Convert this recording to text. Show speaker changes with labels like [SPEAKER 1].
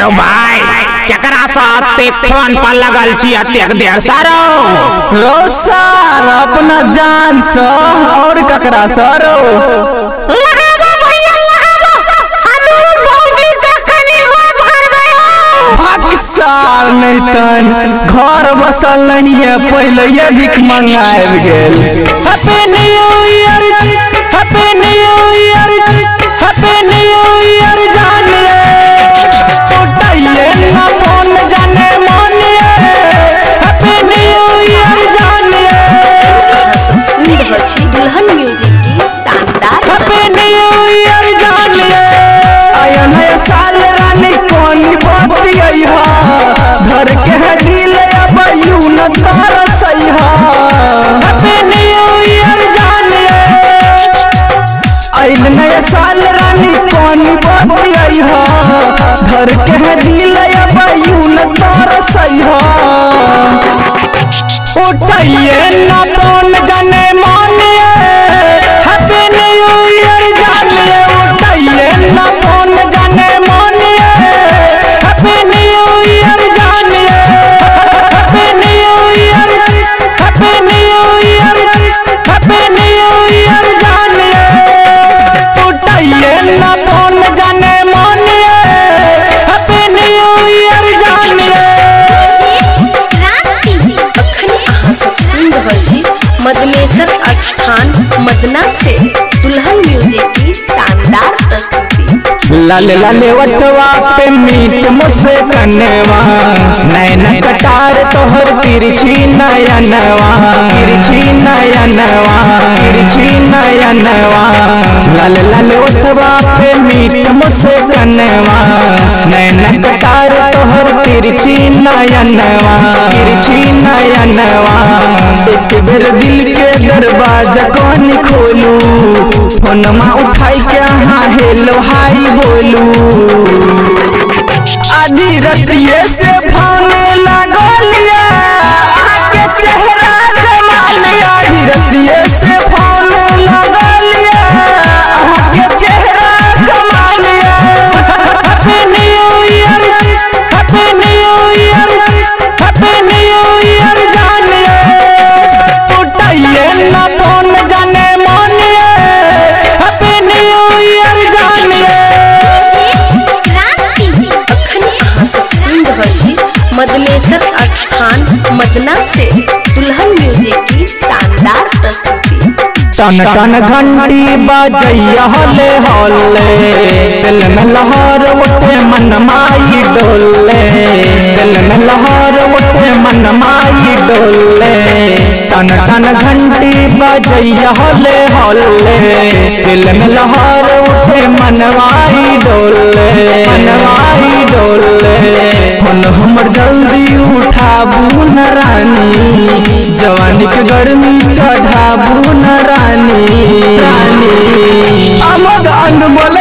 [SPEAKER 1] रो भाई केकरा साथ फोन पर लगल छी अतेक देर सारो
[SPEAKER 2] रो सर अपना जान से और ककरा सरो
[SPEAKER 3] लगाबो भैया लगाबो हम भौजी से कनी बात करबे
[SPEAKER 2] भाग साल नहीं तन घर बसल नहीं है पहले ये भीख मंगाए गेल happy new year happy new year happy new year जान उठाइए ना फोन जाने मानिए हैप्पी न्यू ईयर जानिए
[SPEAKER 4] सब सुन रहल छी दुल्हन म्यूजिक की शानदार
[SPEAKER 2] हैप्पी न्यू ईयर जानिए आया नया साल रानी कौन बात आई हा घर के दिल अब यू न तरसई हा हैप्पी न्यू ईयर जानिए आइल नया साल रानी कौन बात आई हा घर के दिल अब यू न तरसई हा उठाइए ना फोन जाने मानिए हैप्पी न्यू ईयर जानिए उठाइए ना फोन जाने मानिए हैप्पी न्यू ईयर जानिए happy new year happy new year happy new year जानिए उठाइए ना फोन जाने मानिए हैप्पी न्यू ईयर जानिए
[SPEAKER 4] सब सुन रहल छी मदनेश्वर स्थान मदना से दुल्हन म्यूजिक की शानदार प्रस्तुति
[SPEAKER 2] लाले लाले वटवा पे मीट मुझसे कनवा नैन कटार तोहर तिरछी नयनवा तिरछी नयनवा तिरछी नयनवा लाले लाले वटवा पे मीट मुझसे कनवा नैन कटार तोहर तिरछी नयनवा तिरछी नयनवा एक बेर दिल के दरवाजा कौन खोलू फोनमा उठाई के हाँ हेलो हाई बोलू आधी रतिये से फोन लगलिया आके चेहरा जमालिया आधी रतिये से फोन लगलिया आके चेहरा जमालिया happy new year happy new year happy new year जानिए उठाइए ना फोन जाने मानिए हैप्पी न्यू ईयर जानिए
[SPEAKER 4] सब सुन रहल छी मदनेश्वर स्थान मदना से दुल्हन म्यूजिक की शानदार प्रस्तुति
[SPEAKER 2] टन टन घंटी बजैया हले हले दिल में लहर उठे मन माई डोले दिल में लहर उठे मन माई डोले टन टन घंटी बजैया हले हले दिल में लहर उठे मनवाई डोले मनवाई डोले फोन हमर जल्दी उठाबू न रानी जवानी के गर्मी चढ़ाबू न रानी रानी अमद अनमोल